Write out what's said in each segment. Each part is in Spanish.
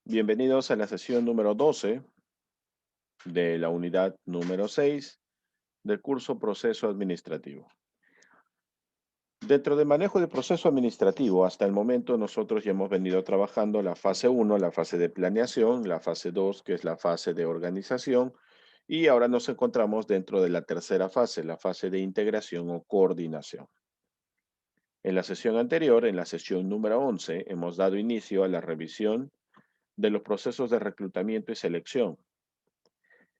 Bienvenidos a la sesión número 12 de la unidad número 6 del curso Proceso Administrativo. Dentro del manejo de proceso administrativo, hasta el momento nosotros ya hemos venido trabajando la fase uno, la fase de planeación, la fase 2, que es la fase de organización, y ahora nos encontramos dentro de la tercera fase, la fase de integración o coordinación. En la sesión anterior, en la sesión número 11, hemos dado inicio a la revisión de los procesos de reclutamiento y selección.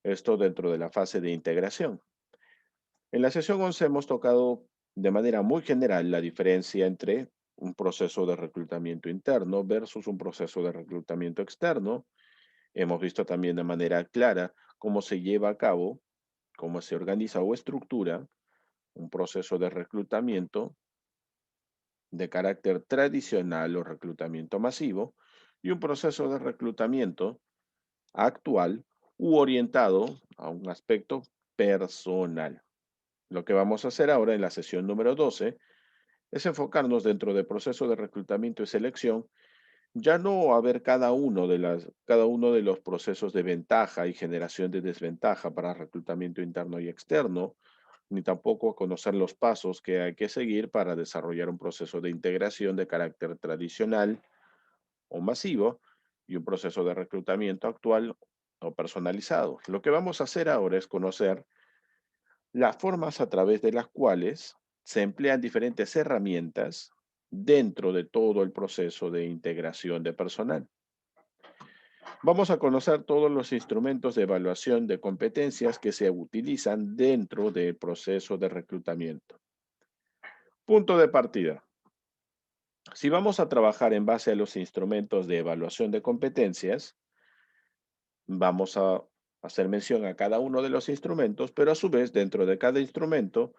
Esto dentro de la fase de integración. En la sesión 11 hemos tocado de manera muy general la diferencia entre un proceso de reclutamiento interno versus un proceso de reclutamiento externo. Hemos visto también de manera clara cómo se lleva a cabo, cómo se organiza o estructura un proceso de reclutamiento de carácter tradicional o reclutamiento masivo y un proceso de reclutamiento actual u orientado a un aspecto personal. Lo que vamos a hacer ahora en la sesión número 12 es enfocarnos dentro del proceso de reclutamiento y selección, ya no a ver cada uno de los procesos de ventaja y generación de desventaja para reclutamiento interno y externo, ni tampoco a conocer los pasos que hay que seguir para desarrollar un proceso de integración de carácter tradicional o masivo y un proceso de reclutamiento actual o personalizado. Lo que vamos a hacer ahora es conocer las formas a través de las cuales se emplean diferentes herramientas dentro de todo el proceso de integración de personal. Vamos a conocer todos los instrumentos de evaluación de competencias que se utilizan dentro del proceso de reclutamiento. Punto de partida. Si vamos a trabajar en base a los instrumentos de evaluación de competencias, vamos a hacer mención a cada uno de los instrumentos, pero a su vez dentro de cada instrumento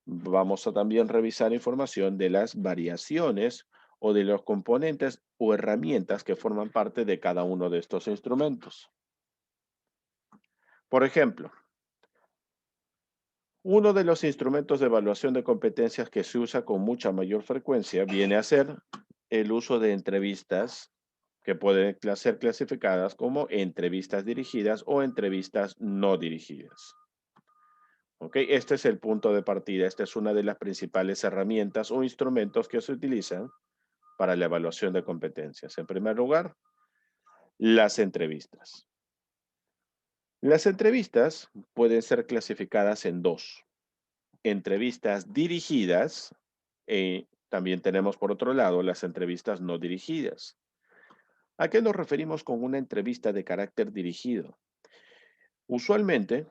vamos a también revisar información de las variaciones o de los componentes o herramientas que forman parte de cada uno de estos instrumentos. Por ejemplo, uno de los instrumentos de evaluación de competencias que se usa con mucha mayor frecuencia viene a ser el uso de entrevistas que pueden ser clasificadas como entrevistas dirigidas o entrevistas no dirigidas. ¿Ok? Este es el punto de partida. Esta es una de las principales herramientas o instrumentos que se utilizan para la evaluación de competencias. En primer lugar, las entrevistas. Las entrevistas pueden ser clasificadas en dos. Entrevistas dirigidas y también tenemos por otro lado las entrevistas no dirigidas. ¿A qué nos referimos con una entrevista de carácter dirigido? Usualmente,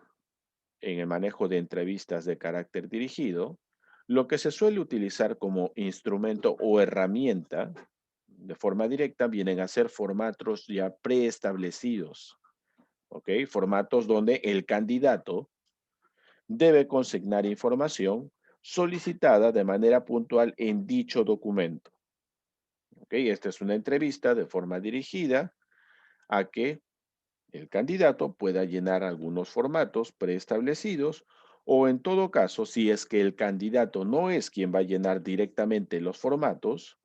en el manejo de entrevistas de carácter dirigido, lo que se suele utilizar como instrumento o herramienta de forma directa vienen a ser formatos ya preestablecidos, ¿ok? Formatos donde el candidato debe consignar información solicitada de manera puntual en dicho documento, ¿ok? Esta es una entrevista de forma dirigida a que el candidato pueda llenar algunos formatos preestablecidos o en todo caso, si es que el candidato no es quien va a llenar directamente los formatos,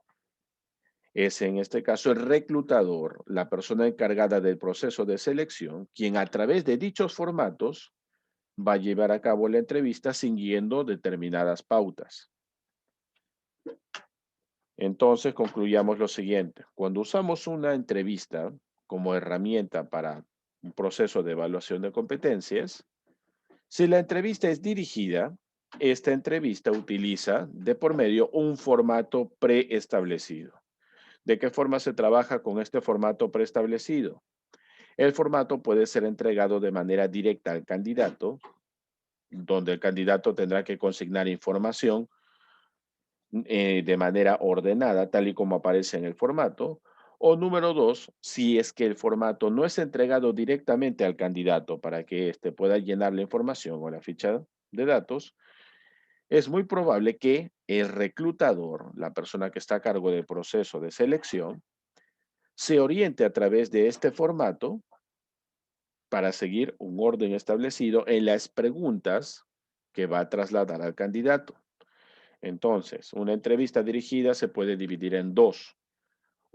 es en este caso el reclutador, la persona encargada del proceso de selección, quien a través de dichos formatos va a llevar a cabo la entrevista siguiendo determinadas pautas. Entonces, concluyamos lo siguiente. Cuando usamos una entrevista como herramienta para un proceso de evaluación de competencias, si la entrevista es dirigida, esta entrevista utiliza de por medio un formato preestablecido. ¿De qué forma se trabaja con este formato preestablecido? El formato puede ser entregado de manera directa al candidato, donde el candidato tendrá que consignar información de manera ordenada, tal y como aparece en el formato. O número dos, si es que el formato no es entregado directamente al candidato para que éste pueda llenar la información o la ficha de datos, es muy probable que el reclutador, la persona que está a cargo del proceso de selección, se oriente a través de este formato para seguir un orden establecido en las preguntas que va a trasladar al candidato. Entonces, una entrevista dirigida se puede dividir en dos.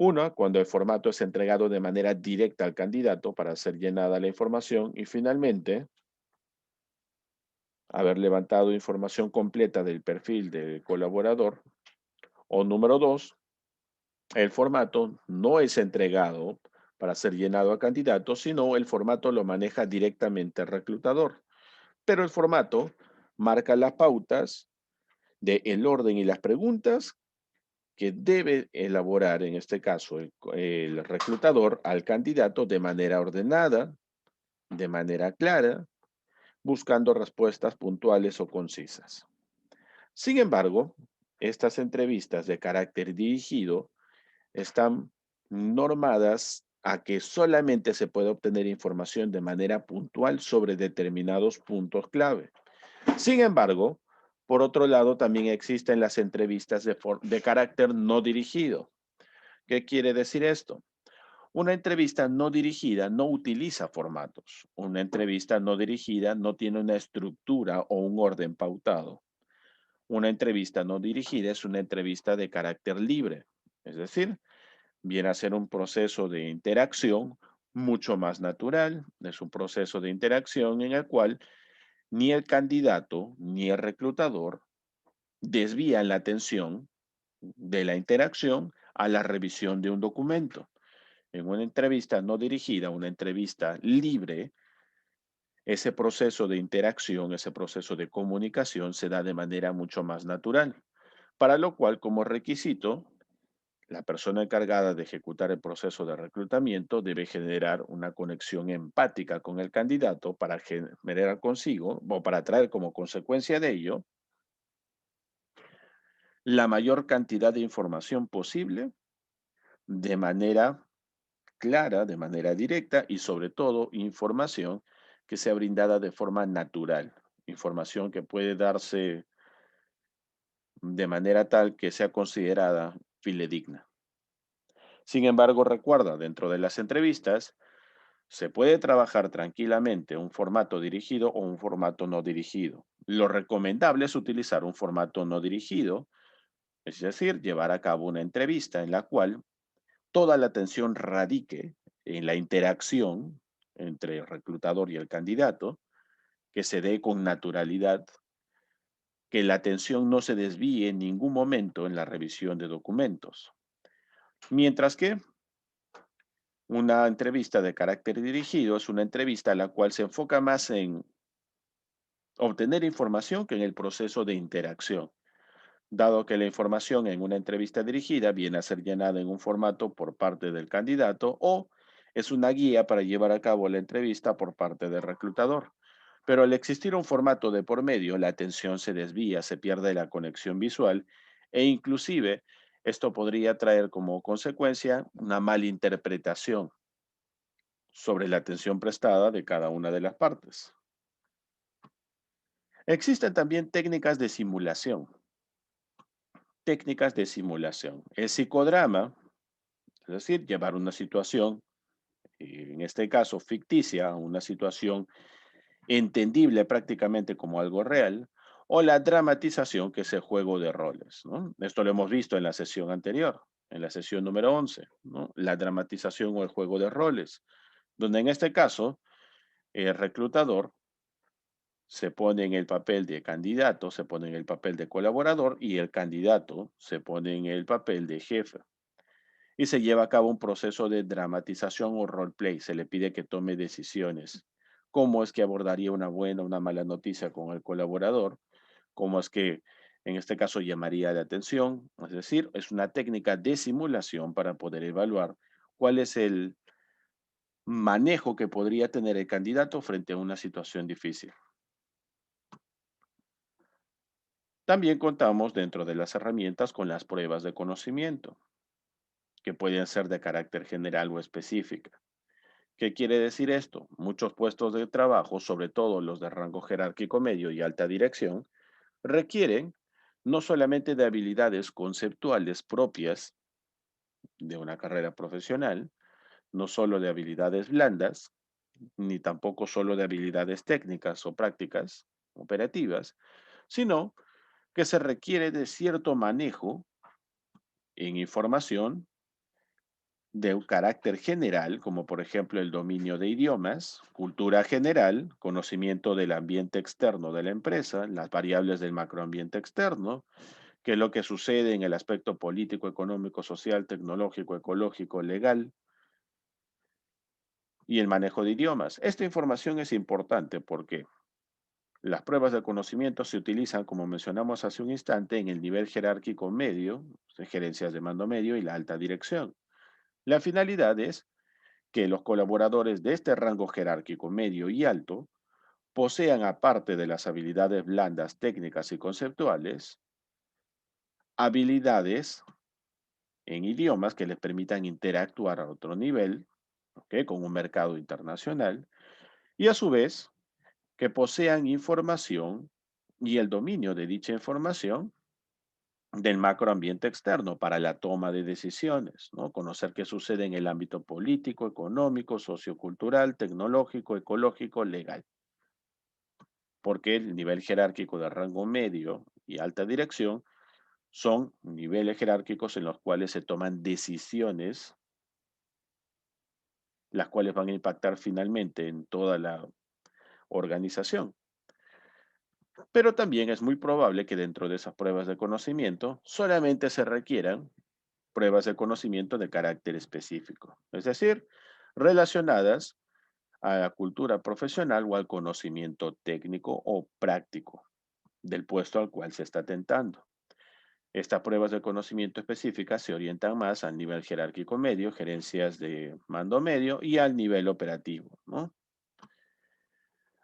Una, cuando el formato es entregado de manera directa al candidato para ser llenada la información. Y finalmente, haber levantado información completa del perfil del colaborador. O número dos, el formato no es entregado para ser llenado a candidatos, sino el formato lo maneja directamente el reclutador. Pero el formato marca las pautas del orden y las preguntas que debe elaborar, en este caso, el reclutador al candidato de manera ordenada, de manera clara, buscando respuestas puntuales o concisas. Sin embargo, estas entrevistas de carácter dirigido están normadas a que solamente se puede obtener información de manera puntual sobre determinados puntos clave. Sin embargo, por otro lado, también existen las entrevistas de carácter no dirigido. ¿Qué quiere decir esto? Una entrevista no dirigida no utiliza formatos. Una entrevista no dirigida no tiene una estructura o un orden pautado. Una entrevista no dirigida es una entrevista de carácter libre, es decir, viene a ser un proceso de interacción mucho más natural. Es un proceso de interacción en el cual ni el candidato ni el reclutador desvían la atención de la interacción a la revisión de un documento. En una entrevista no dirigida, una entrevista libre, ese proceso de interacción, ese proceso de comunicación se da de manera mucho más natural, para lo cual como requisito la persona encargada de ejecutar el proceso de reclutamiento debe generar una conexión empática con el candidato para generar consigo o para traer como consecuencia de ello la mayor cantidad de información posible de manera clara, de manera directa y sobre todo información que sea brindada de forma natural, información que puede darse de manera tal que sea considerada fidedigna. Sin embargo, recuerda, dentro de las entrevistas, se puede trabajar tranquilamente un formato dirigido o un formato no dirigido. Lo recomendable es utilizar un formato no dirigido, es decir, llevar a cabo una entrevista en la cual toda la atención radique en la interacción entre el reclutador y el candidato, que se dé con naturalidad, que la atención no se desvíe en ningún momento en la revisión de documentos. Mientras que una entrevista de carácter dirigido es una entrevista a la cual se enfoca más en obtener información que en el proceso de interacción, dado que la información en una entrevista dirigida viene a ser llenada en un formato por parte del candidato o es una guía para llevar a cabo la entrevista por parte del reclutador. Pero al existir un formato de por medio, la atención se desvía, se pierde la conexión visual e inclusive esto podría traer como consecuencia una mala interpretación sobre la atención prestada de cada una de las partes. Existen también técnicas de simulación. Técnicas de simulación. El psicodrama, es decir, llevar una situación, en este caso ficticia, una situación entendible prácticamente como algo real, o la dramatización, que es el juego de roles, ¿no? Esto lo hemos visto en la sesión anterior, en la sesión número 11, ¿no? La dramatización o el juego de roles, donde en este caso el reclutador se pone en el papel de candidato, se pone en el papel de colaborador y el candidato se pone en el papel de jefe. Y se lleva a cabo un proceso de dramatización o roleplay. Se le pide que tome decisiones. ¿Cómo es que abordaría una buena o una mala noticia con el colaborador? ¿Cómo es que en este caso llamaría la atención? Es decir, es una técnica de simulación para poder evaluar cuál es el manejo que podría tener el candidato frente a una situación difícil. También contamos dentro de las herramientas con las pruebas de conocimiento, que pueden ser de carácter general o específica. ¿Qué quiere decir esto? Muchos puestos de trabajo, sobre todo los de rango jerárquico medio y alta dirección, requieren no solamente de habilidades conceptuales propias de una carrera profesional, no solo de habilidades blandas, ni tampoco solo de habilidades técnicas o prácticas operativas, sino que se requiere de cierto manejo en información de un carácter general, como por ejemplo el dominio de idiomas, cultura general, conocimiento del ambiente externo de la empresa, las variables del macroambiente externo, qué es lo que sucede en el aspecto político, económico, social, tecnológico, ecológico, legal y el manejo de idiomas. Esta información es importante porque las pruebas de conocimiento se utilizan, como mencionamos hace un instante, en el nivel jerárquico medio, gerencias de mando medio y la alta dirección. La finalidad es que los colaboradores de este rango jerárquico medio y alto posean, aparte de las habilidades blandas, técnicas y conceptuales, habilidades en idiomas que les permitan interactuar a otro nivel, ¿ok? Con un mercado internacional, y a su vez que posean información y el dominio de dicha información del macroambiente externo para la toma de decisiones, ¿no? Conocer qué sucede en el ámbito político, económico, sociocultural, tecnológico, ecológico, legal. Porque el nivel jerárquico de rango medio y alta dirección son niveles jerárquicos en los cuales se toman decisiones, las cuales van a impactar finalmente en toda la organización. Pero también es muy probable que dentro de esas pruebas de conocimiento solamente se requieran pruebas de conocimiento de carácter específico, es decir, relacionadas a la cultura profesional o al conocimiento técnico o práctico del puesto al cual se está tentando. Estas pruebas de conocimiento específicas se orientan más al nivel jerárquico medio, gerencias de mando medio y al nivel operativo, ¿no?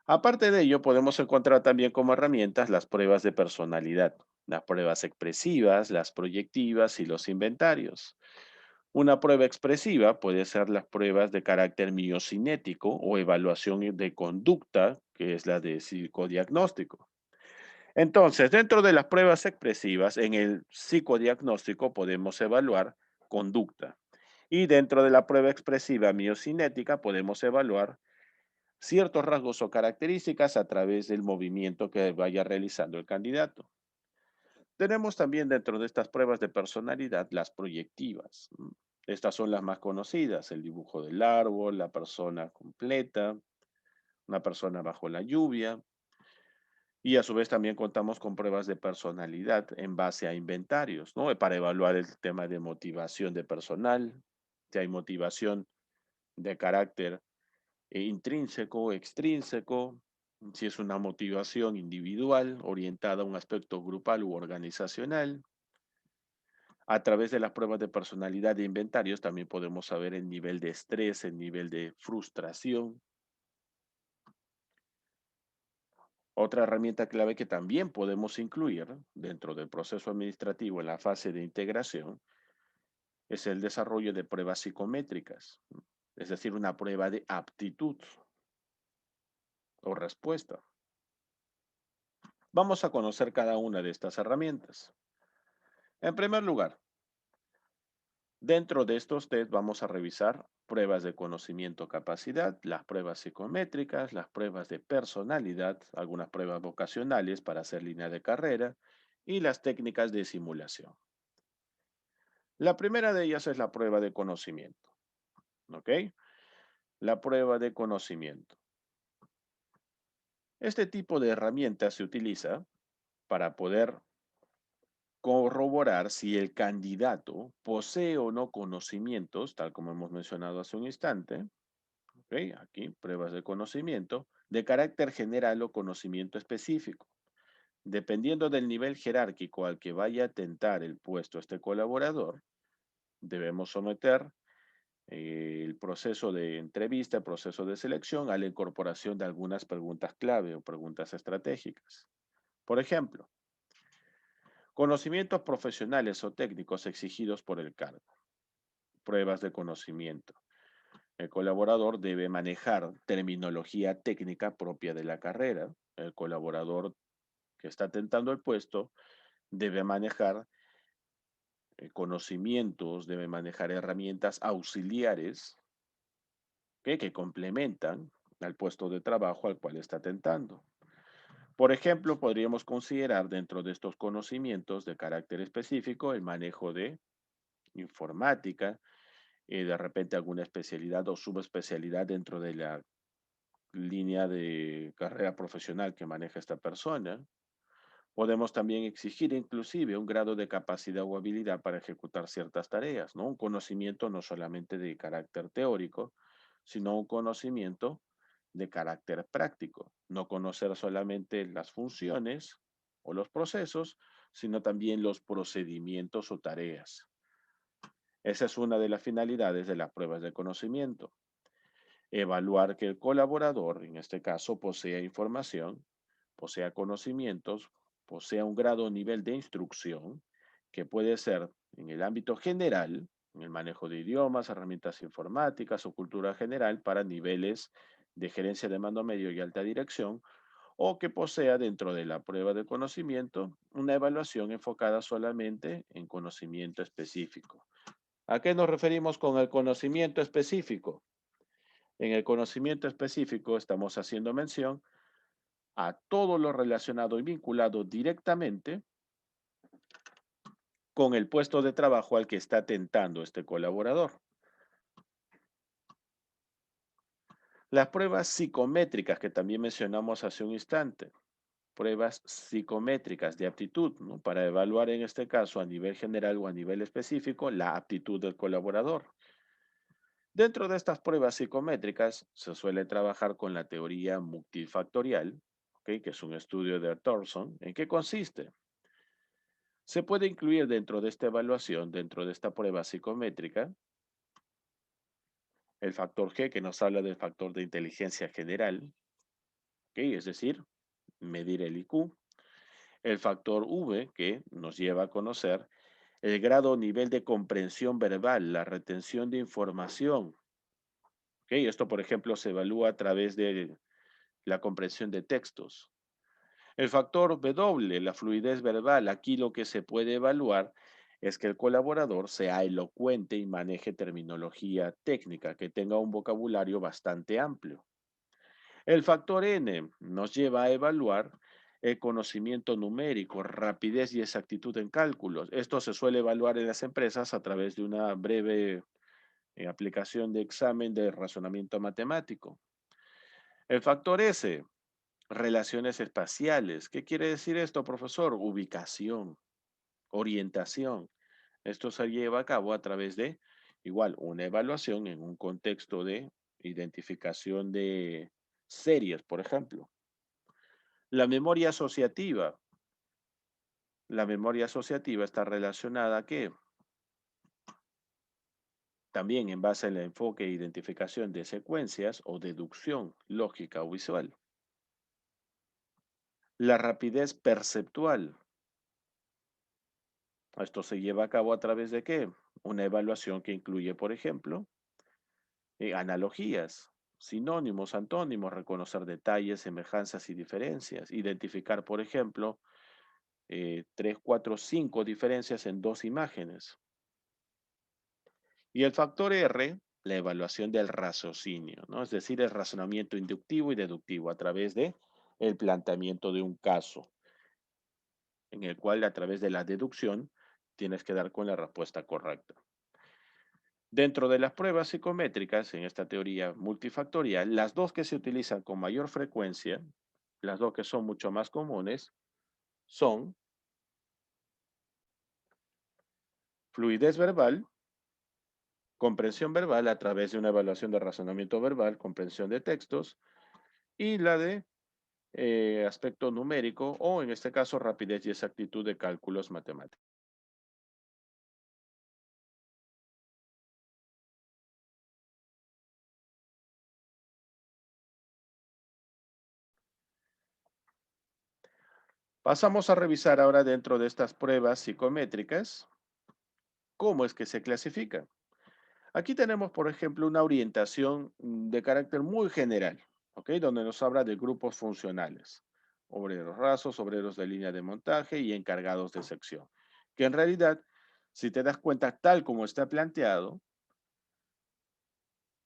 Aparte de ello, podemos encontrar también como herramientas las pruebas de personalidad, las pruebas expresivas, las proyectivas y los inventarios. Una prueba expresiva puede ser las pruebas de carácter miocinético o evaluación de conducta, que es la de psicodiagnóstico. Entonces, dentro de las pruebas expresivas, en el psicodiagnóstico podemos evaluar conducta. Y dentro de la prueba expresiva miocinética podemos evaluar ciertos rasgos o características a través del movimiento que vaya realizando el candidato. Tenemos también dentro de estas pruebas de personalidad las proyectivas. Estas son las más conocidas, el dibujo del árbol, la persona completa, una persona bajo la lluvia, y a su vez también contamos con pruebas de personalidad en base a inventarios, ¿no? Para evaluar el tema de motivación de personal, si hay motivación de carácter intrínseco, extrínseco, si es una motivación individual orientada a un aspecto grupal u organizacional. A través de las pruebas de personalidad e inventarios también podemos saber el nivel de estrés, el nivel de frustración. Otra herramienta clave que también podemos incluir dentro del proceso administrativo en la fase de integración es el desarrollo de pruebas psicométricas, es decir, una prueba de aptitud o respuesta. Vamos a conocer cada una de estas herramientas. En primer lugar, dentro de estos test vamos a revisar pruebas de conocimiento-capacidad, las pruebas psicométricas, las pruebas de personalidad, algunas pruebas vocacionales para hacer línea de carrera y las técnicas de simulación. La primera de ellas es la prueba de conocimiento, ¿ok? La prueba de conocimiento. Este tipo de herramienta se utiliza para poder corroborar si el candidato posee o no conocimientos, tal como hemos mencionado hace un instante, ¿ok? Aquí, pruebas de conocimiento, de carácter general o conocimiento específico. Dependiendo del nivel jerárquico al que vaya a tentar el puesto este colaborador, debemos someter el proceso de entrevista, el proceso de selección, a la incorporación de algunas preguntas clave o preguntas estratégicas. Por ejemplo, conocimientos profesionales o técnicos exigidos por el cargo. Pruebas de conocimiento. El colaborador debe manejar terminología técnica propia de la carrera. El colaborador que está tentando el puesto debe manejar conocimientos, debe manejar herramientas auxiliares que complementan al puesto de trabajo al cual está tentando. Por ejemplo, podríamos considerar dentro de estos conocimientos de carácter específico el manejo de informática, de repente alguna especialidad o subespecialidad dentro de la línea de carrera profesional que maneja esta persona. Podemos también exigir inclusive un grado de capacidad o habilidad para ejecutar ciertas tareas, ¿no? Un conocimiento no solamente de carácter teórico, sino un conocimiento de carácter práctico. No conocer solamente las funciones o los procesos, sino también los procedimientos o tareas. Esa es una de las finalidades de las pruebas de conocimiento. Evaluar que el colaborador, en este caso, posea información, posea conocimientos, posea un grado o nivel de instrucción, que puede ser en el ámbito general, en el manejo de idiomas, herramientas informáticas o cultura general para niveles de gerencia de mando medio y alta dirección, o que posea dentro de la prueba de conocimiento una evaluación enfocada solamente en conocimiento específico. ¿A qué nos referimos con el conocimiento específico? En el conocimiento específico estamos haciendo mención a todo lo relacionado y vinculado directamente con el puesto de trabajo al que está tentando este colaborador. Las pruebas psicométricas que también mencionamos hace un instante, pruebas psicométricas de aptitud, ¿no? Para evaluar en este caso a nivel general o a nivel específico la aptitud del colaborador. Dentro de estas pruebas psicométricas se suele trabajar con la teoría multifactorial, ¿ok? Que es un estudio de Thorson. ¿En qué consiste? Se puede incluir dentro de esta evaluación, dentro de esta prueba psicométrica, el factor G, que nos habla del factor de inteligencia general, ¿ok? Es decir, medir el IQ. El factor V, que nos lleva a conocer el grado o nivel de comprensión verbal, la retención de información. ¿Ok? Esto, por ejemplo, se evalúa a través de la comprensión de textos. El factor W, la fluidez verbal, aquí lo que se puede evaluar es que el colaborador sea elocuente y maneje terminología técnica, que tenga un vocabulario bastante amplio. El factor N nos lleva a evaluar el conocimiento numérico, rapidez y exactitud en cálculos. Esto se suele evaluar en las empresas a través de una breve aplicación de examen de razonamiento matemático. El factor S, relaciones espaciales. ¿Qué quiere decir esto, profesor? Ubicación, orientación. Esto se lleva a cabo a través de, igual, una evaluación en un contexto de identificación de series, por ejemplo. La memoria asociativa. La memoria asociativa está relacionada a qué? También en base al enfoque e identificación de secuencias o deducción lógica o visual. La rapidez perceptual. Esto se lleva a cabo a través de qué? Una evaluación que incluye, por ejemplo, analogías, sinónimos, antónimos, reconocer detalles, semejanzas y diferencias, identificar, por ejemplo, 3, 4, 5 diferencias en dos imágenes. Y el factor R, la evaluación del raciocinio, ¿no? Es decir, el razonamiento inductivo y deductivo a través de el planteamiento de un caso, en el cual a través de la deducción tienes que dar con la respuesta correcta. Dentro de las pruebas psicométricas, en esta teoría multifactorial, las dos que se utilizan con mayor frecuencia, las dos que son mucho más comunes, son fluidez verbal, comprensión verbal a través de una evaluación de razonamiento verbal, comprensión de textos, y la de aspecto numérico o en este caso rapidez y exactitud de cálculos matemáticos. Pasamos a revisar ahora dentro de estas pruebas psicométricas cómo es que se clasifican. Aquí tenemos, por ejemplo, una orientación de carácter muy general, ¿ok? Donde nos habla de grupos funcionales, obreros rasos, obreros de línea de montaje y encargados de sección, que en realidad, si te das cuenta, tal como está planteado,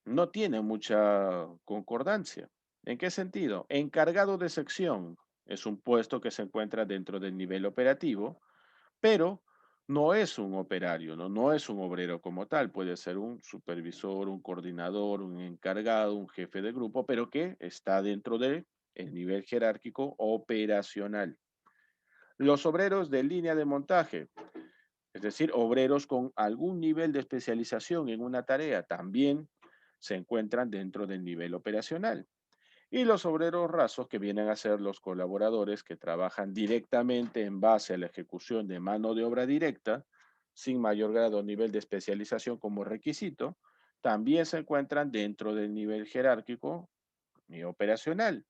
no tiene mucha concordancia. ¿En qué sentido? Encargado de sección es un puesto que se encuentra dentro del nivel operativo, pero No es un operario, ¿no? No es un obrero como tal, puede ser un supervisor, un coordinador, un encargado, un jefe de grupo, pero que está dentro del nivel jerárquico operacional. Los obreros de línea de montaje, es decir, obreros con algún nivel de especialización en una tarea, también se encuentran dentro del nivel operacional. Y los obreros rasos, que vienen a ser los colaboradores que trabajan directamente en base a la ejecución de mano de obra directa, sin mayor grado o nivel de especialización como requisito, también se encuentran dentro del nivel jerárquico y operacional.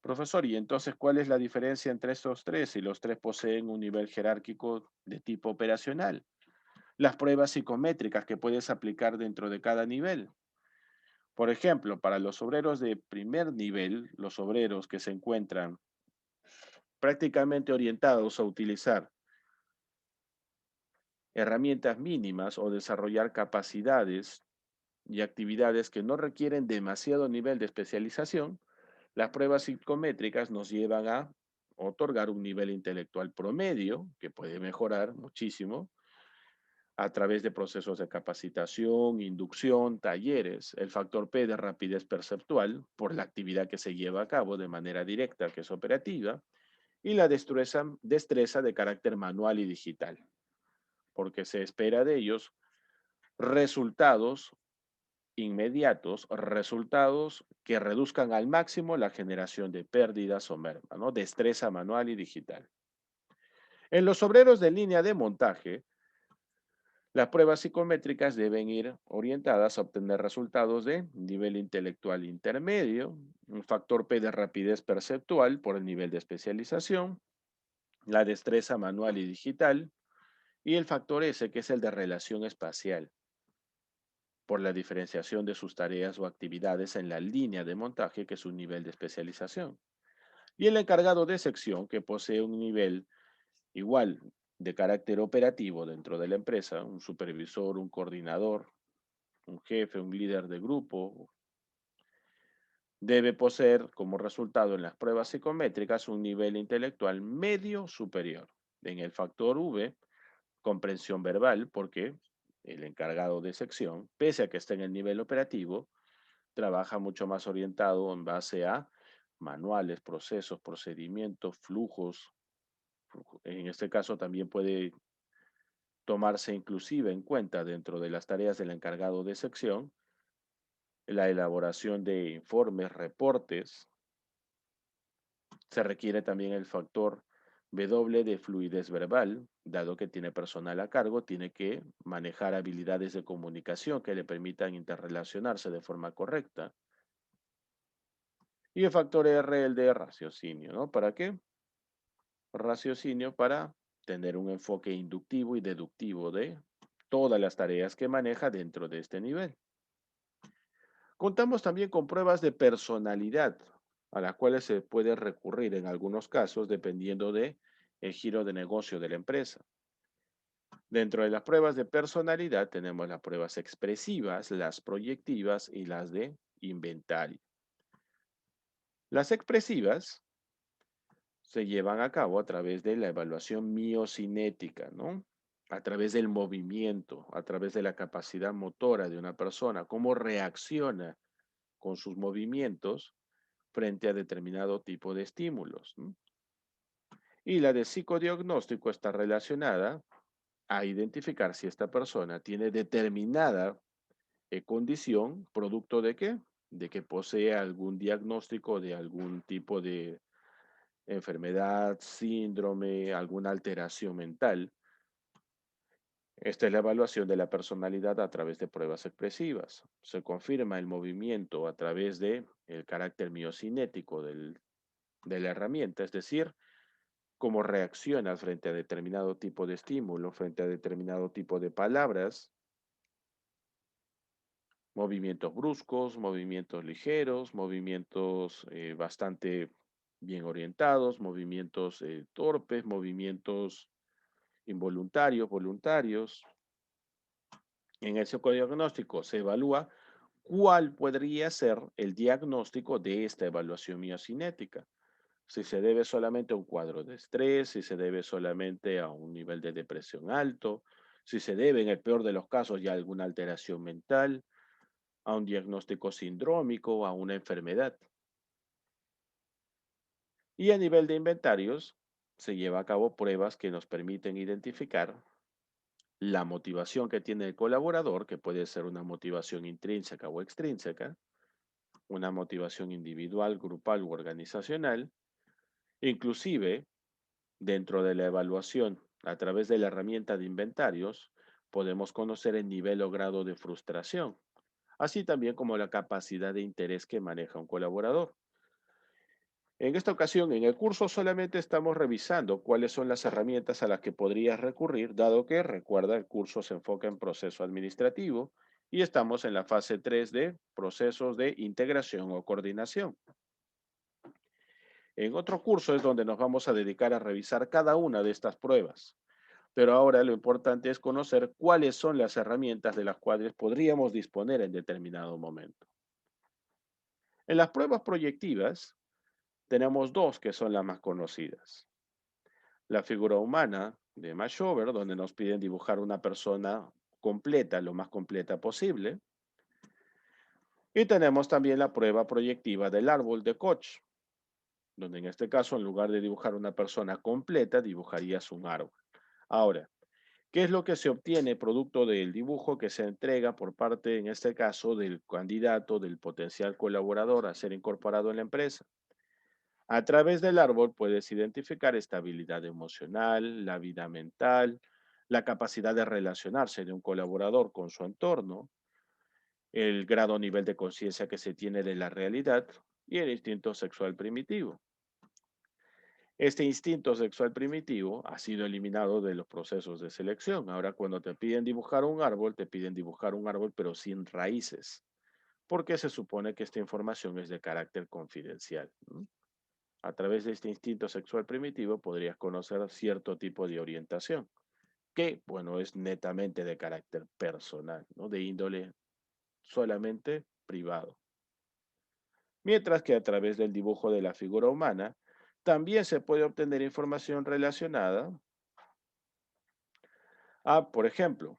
Profesor, ¿y entonces cuál es la diferencia entre estos tres si los tres poseen un nivel jerárquico de tipo operacional? Las pruebas psicométricas que puedes aplicar dentro de cada nivel. Por ejemplo, para los obreros de primer nivel, los obreros que se encuentran prácticamente orientados a utilizar herramientas mínimas o desarrollar capacidades y actividades que no requieren demasiado nivel de especialización, las pruebas psicométricas nos llevan a otorgar un nivel intelectual promedio, que puede mejorar muchísimo, a través de procesos de capacitación, inducción, talleres, el factor P de rapidez perceptual, por la actividad que se lleva a cabo de manera directa, que es operativa, y la destreza de carácter manual y digital, porque se espera de ellos resultados inmediatos, resultados que reduzcan al máximo la generación de pérdidas o merma, ¿no? Destreza manual y digital. En los obreros de línea de montaje, las pruebas psicométricas deben ir orientadas a obtener resultados de nivel intelectual intermedio, un factor P de rapidez perceptual por el nivel de especialización, la destreza manual y digital, y el factor S, que es el de relación espacial, por la diferenciación de sus tareas o actividades en la línea de montaje, que es un nivel de especialización. Y el encargado de sección, que posee un nivel igual de carácter operativo dentro de la empresa, un supervisor, un coordinador, un jefe, un líder de grupo, debe poseer como resultado en las pruebas psicométricas un nivel intelectual medio superior. En el factor V, comprensión verbal, porque el encargado de sección, pese a que está en el nivel operativo, trabaja mucho más orientado en base a manuales, procesos, procedimientos, flujos. En este caso también puede tomarse inclusive en cuenta dentro de las tareas del encargado de sección la elaboración de informes, reportes. Se requiere también el factor W de fluidez verbal, dado que tiene personal a cargo, tiene que manejar habilidades de comunicación que le permitan interrelacionarse de forma correcta. Y el factor R, el de raciocinio, ¿no? ¿Para qué? Raciocinio para tener un enfoque inductivo y deductivo de todas las tareas que maneja dentro de este nivel. Contamos también con pruebas de personalidad, a las cuales se puede recurrir en algunos casos dependiendo de el giro de negocio de la empresa. Dentro de las pruebas de personalidad tenemos las pruebas expresivas, las proyectivas y las de inventario. Las expresivas se llevan a cabo a través de la evaluación miocinética, ¿no? A través del movimiento, a través de la capacidad motora de una persona, cómo reacciona con sus movimientos frente a determinado tipo de estímulos, ¿no? Y la de psicodiagnóstico está relacionada a identificar si esta persona tiene determinada condición, producto de qué, de que posee algún diagnóstico de algún tipo de enfermedad, síndrome, alguna alteración mental. Esta es la evaluación de la personalidad a través de pruebas expresivas. Se confirma el movimiento a través de el carácter miocinético de la herramienta, es decir, cómo reacciona frente a determinado tipo de estímulo, frente a determinado tipo de palabras, movimientos bruscos, movimientos ligeros, movimientos bastante bien orientados, movimientos torpes, movimientos involuntarios, voluntarios. En el psicodiagnóstico se evalúa cuál podría ser el diagnóstico de esta evaluación miocinética. si se debe solamente a un cuadro de estrés, si se debe solamente a un nivel de depresión alto, si se debe, en el peor de los casos, ya a alguna alteración mental, a un diagnóstico sindrómico, a una enfermedad. Y a nivel de inventarios, se lleva a cabo pruebas que nos permiten identificar la motivación que tiene el colaborador, que puede ser una motivación intrínseca o extrínseca, una motivación individual, grupal u organizacional, inclusive dentro de la evaluación a través de la herramienta de inventarios, podemos conocer el nivel o grado de frustración, así también como la capacidad de interés que maneja un colaborador. En esta ocasión, en el curso solamente estamos revisando cuáles son las herramientas a las que podrías recurrir, dado que, recuerda, el curso se enfoca en proceso administrativo y estamos en la fase 3 de procesos de integración o coordinación. En otro curso es donde nos vamos a dedicar a revisar cada una de estas pruebas. Pero ahora lo importante es conocer cuáles son las herramientas de las cuales podríamos disponer en determinado momento. En las pruebas proyectivas tenemos dos que son las más conocidas. La figura humana de Mashover, donde nos piden dibujar una persona completa, lo más completa posible. Y tenemos también la prueba proyectiva del árbol de Koch, donde en este caso, en lugar de dibujar una persona completa, dibujarías un árbol. Ahora, ¿qué es lo que se obtiene producto del dibujo que se entrega por parte, en este caso, del candidato, del potencial colaborador a ser incorporado en la empresa? A través del árbol puedes identificar estabilidad emocional, la vida mental, la capacidad de relacionarse de un colaborador con su entorno, el grado o nivel de conciencia que se tiene de la realidad y el instinto sexual primitivo. Este instinto sexual primitivo ha sido eliminado de los procesos de selección. Ahora, cuando te piden dibujar un árbol, te piden dibujar un árbol pero sin raíces, porque se supone que esta información es de carácter confidencial, ¿no? A través de este instinto sexual primitivo podrías conocer cierto tipo de orientación, que, bueno, es netamente de carácter personal, ¿no? De índole solamente privado. Mientras que a través del dibujo de la figura humana, también se puede obtener información relacionada a, por ejemplo,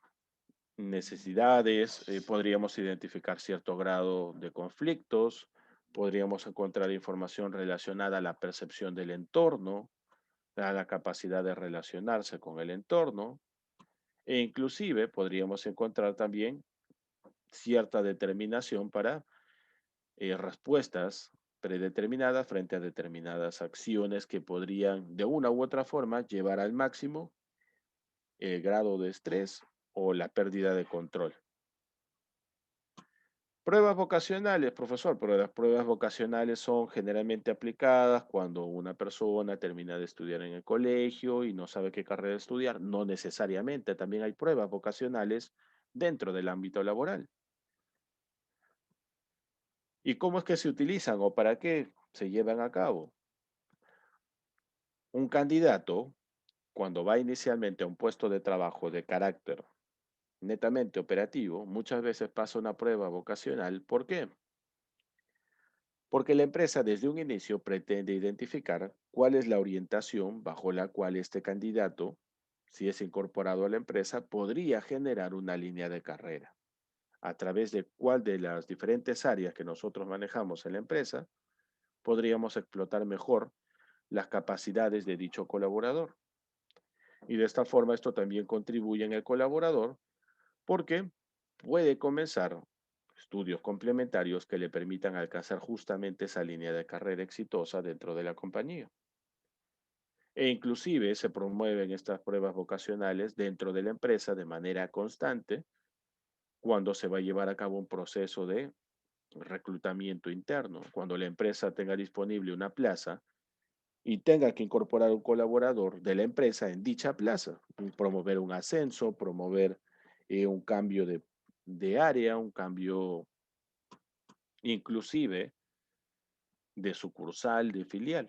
necesidades, podríamos identificar cierto grado de conflictos, podríamos encontrar información relacionada a la percepción del entorno, a la capacidad de relacionarse con el entorno, e inclusive podríamos encontrar también cierta determinación para respuestas predeterminadas frente a determinadas acciones que podrían de una u otra forma llevar al máximo el grado de estrés o la pérdida de control. Pruebas vocacionales, profesor, pero las pruebas vocacionales son generalmente aplicadas cuando una persona termina de estudiar en el colegio y no sabe qué carrera estudiar. No necesariamente, también hay pruebas vocacionales dentro del ámbito laboral. ¿Y cómo es que se utilizan o para qué se llevan a cabo? Un candidato, cuando va inicialmente a un puesto de trabajo de carácter netamente operativo, muchas veces pasa una prueba vocacional. ¿Por qué? Porque la empresa desde un inicio pretende identificar cuál es la orientación bajo la cual este candidato, si es incorporado a la empresa, podría generar una línea de carrera. A través de cuál de las diferentes áreas que nosotros manejamos en la empresa, podríamos explotar mejor las capacidades de dicho colaborador. Y de esta forma esto también contribuye en el colaborador porque puede comenzar estudios complementarios que le permitan alcanzar justamente esa línea de carrera exitosa dentro de la compañía. E inclusive se promueven estas pruebas vocacionales dentro de la empresa de manera constante cuando se va a llevar a cabo un proceso de reclutamiento interno, cuando la empresa tenga disponible una plaza y tenga que incorporar un colaborador de la empresa en dicha plaza, y promover un ascenso, promover un cambio de área, un cambio inclusive de sucursal, de filial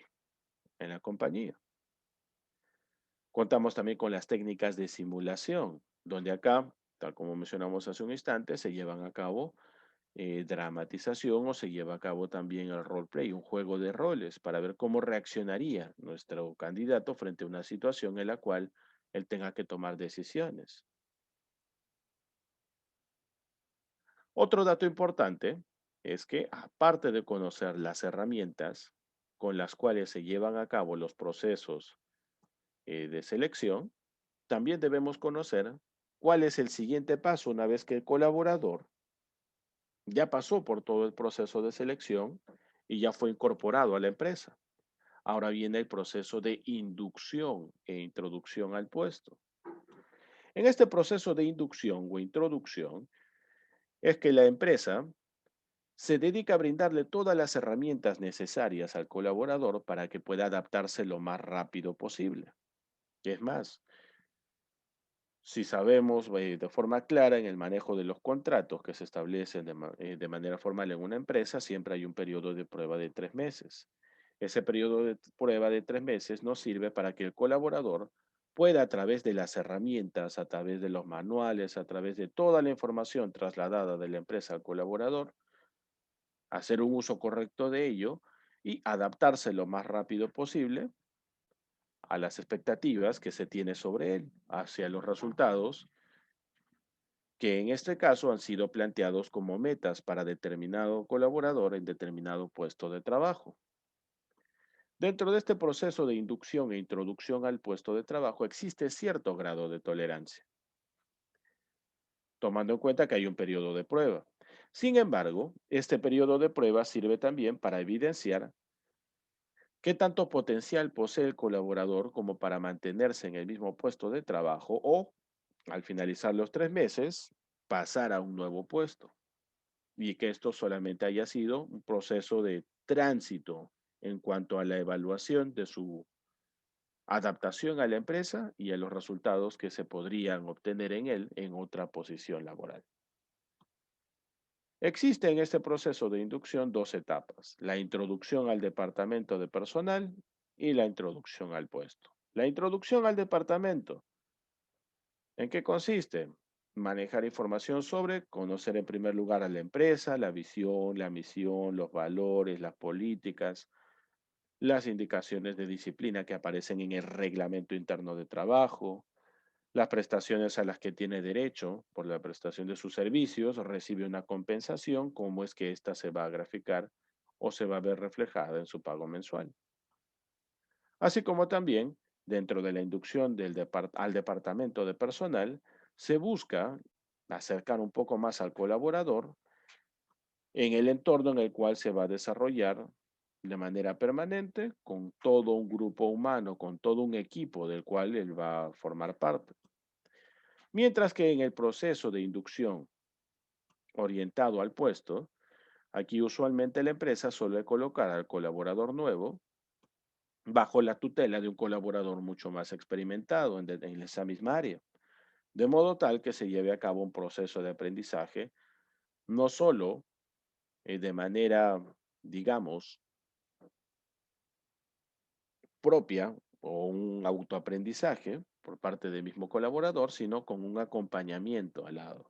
en la compañía. Contamos también con las técnicas de simulación, donde acá, tal como mencionamos hace un instante, se llevan a cabo dramatización o se lleva a cabo también el roleplay, un juego de roles para ver cómo reaccionaría nuestro candidato frente a una situación en la cual él tenga que tomar decisiones. Otro dato importante es que aparte de conocer las herramientas con las cuales se llevan a cabo los procesos de selección, también debemos conocer cuál es el siguiente paso una vez que el colaborador ya pasó por todo el proceso de selección y ya fue incorporado a la empresa. Ahora viene el proceso de inducción e introducción al puesto. En este proceso de inducción o introducción es que la empresa se dedica a brindarle todas las herramientas necesarias al colaborador para que pueda adaptarse lo más rápido posible. Es más, si sabemos de forma clara en el manejo de los contratos que se establecen de manera formal en una empresa, siempre hay un periodo de prueba de 3 meses. Ese periodo de prueba de 3 meses nos sirve para que el colaborador pueda a través de las herramientas, a través de los manuales, a través de toda la información trasladada de la empresa al colaborador, hacer un uso correcto de ello y adaptarse lo más rápido posible a las expectativas que se tiene sobre él, hacia los resultados que en este caso han sido planteados como metas para determinado colaborador en determinado puesto de trabajo. Dentro de este proceso de inducción e introducción al puesto de trabajo existe cierto grado de tolerancia, tomando en cuenta que hay un periodo de prueba. Sin embargo, este periodo de prueba sirve también para evidenciar qué tanto potencial posee el colaborador como para mantenerse en el mismo puesto de trabajo o, al finalizar los 3 meses, pasar a un nuevo puesto. Y que esto solamente haya sido un proceso de tránsito en cuanto a la evaluación de su adaptación a la empresa y a los resultados que se podrían obtener en él en otra posición laboral. Existe en este proceso de inducción dos etapas, la introducción al departamento de personal y la introducción al puesto. La introducción al departamento, ¿en qué consiste? Manejar información sobre, conocer en primer lugar a la empresa, la visión, la misión, los valores, las políticas, las indicaciones de disciplina que aparecen en el reglamento interno de trabajo, las prestaciones a las que tiene derecho por la prestación de sus servicios, recibe una compensación, cómo es que ésta se va a graficar o se va a ver reflejada en su pago mensual. Así como también, dentro de la inducción al departamento de personal, se busca acercar un poco más al colaborador en el entorno en el cual se va a desarrollar de manera permanente con todo un grupo humano, con todo un equipo del cual él va a formar parte. Mientras que en el proceso de inducción orientado al puesto, aquí usualmente la empresa suele colocar al colaborador nuevo bajo la tutela de un colaborador mucho más experimentado en esa misma área, de modo tal que se lleve a cabo un proceso de aprendizaje no solo de manera, digamos, propia o un autoaprendizaje por parte del mismo colaborador, sino con un acompañamiento al lado,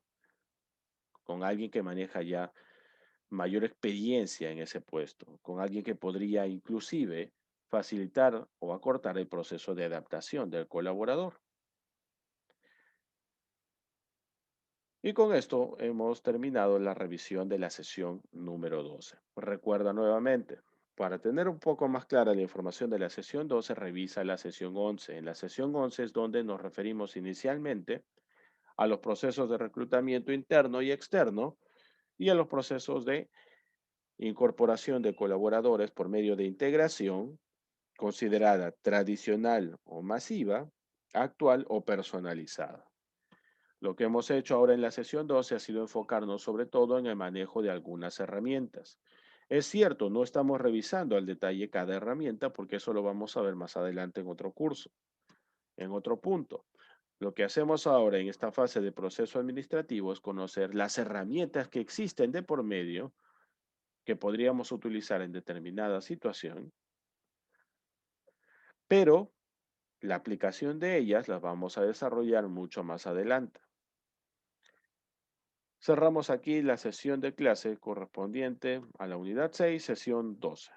con alguien que maneja ya mayor experiencia en ese puesto, con alguien que podría inclusive facilitar o acortar el proceso de adaptación del colaborador. Y con esto hemos terminado la revisión de la sesión número 12. Recuerda nuevamente, para tener un poco más clara la información de la sesión 12, revisa la sesión 11. En la sesión 11 es donde nos referimos inicialmente a los procesos de reclutamiento interno y externo y a los procesos de incorporación de colaboradores por medio de integración, considerada tradicional o masiva, actual o personalizada. Lo que hemos hecho ahora en la sesión 12 ha sido enfocarnos sobre todo en el manejo de algunas herramientas. Es cierto, no estamos revisando al detalle cada herramienta porque eso lo vamos a ver más adelante en otro curso, en otro punto. Lo que hacemos ahora en esta fase de proceso administrativo es conocer las herramientas que existen de por medio que podríamos utilizar en determinada situación, pero la aplicación de ellas las vamos a desarrollar mucho más adelante. Cerramos aquí la sesión de clase correspondiente a la unidad 6, sesión 12.